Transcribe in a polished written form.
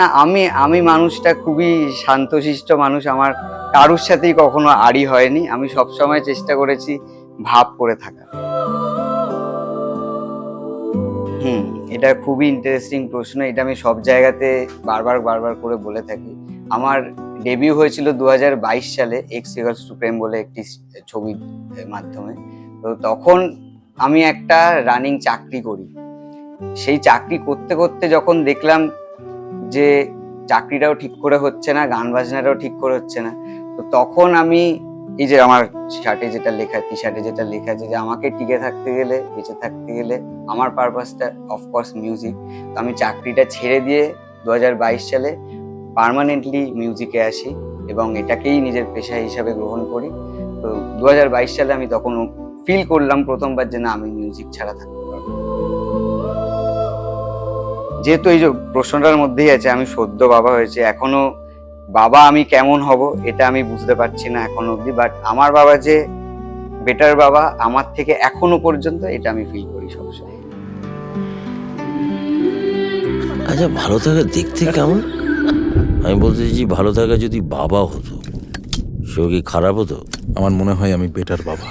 না, আমি মানুষটা খুবই শান্তশিষ্ট মানুষ। আমার কারুর সাথেই কখনো আড়ি হয়নি। আমি সবসময় চেষ্টা করেছি ভাব করে থাকা। হুম, এটা খুবই ইন্টারেস্টিং প্রশ্ন। এটা আমি সব জায়গাতে বারবার করে বলে থাকি। আমার ডেবিউ হয়েছিল 2022 সালে এক্স ইকুয়ালস টু প্রেম বলে একটি ছবির মাধ্যমে। তো তখন আমি একটা রানিং চাকরি করি। সেই চাকরি করতে করতে যখন দেখলাম যে চাকরিটাও ঠিক করে হচ্ছে না, গান বাজনাটাও ঠিক করে হচ্ছে না, তো তখন আমি এই যে আমার শার্টে যেটা লেখা, টি শার্টে যেটা লেখা আছে যে আমাকে টিকে থাকতে গেলে, বেঁচে থাকতে গেলে আমার পারপাসটা অফকোর্স মিউজিক। তো আমি চাকরিটা ছেড়ে দিয়ে 2022 সালে পার্মানেন্টলি মিউজিকে আসি এবং এটাকেই নিজের পেশা হিসাবে গ্রহণ করি। তো 2022 সালে আমি তখন ফিল করলাম প্রথমবার যে না, আমি মিউজিক ছাড়া থাকতে পারবো। যেহেতু এই যে প্রশ্নটার মধ্যেই আছে, আমি সদ্য বাবা হয়েছে, এখনো বাবা আমি কেমন হব এটা আমি বুঝতে পারছি না এখনো অব্দি, বাট আমার বাবা যে বেটার বাবা আমার থেকে এখনো পর্যন্ত, এটা আমি ফিল করি সবসময়। আচ্ছা, ভালো থাকা দেখতে কেমন? আমি বলতে চাইছি, ভালো থাকা যদি বাবা হতো সেও কি খারাপ হতো? আমার মনে হয় আমি বেটার বাবা।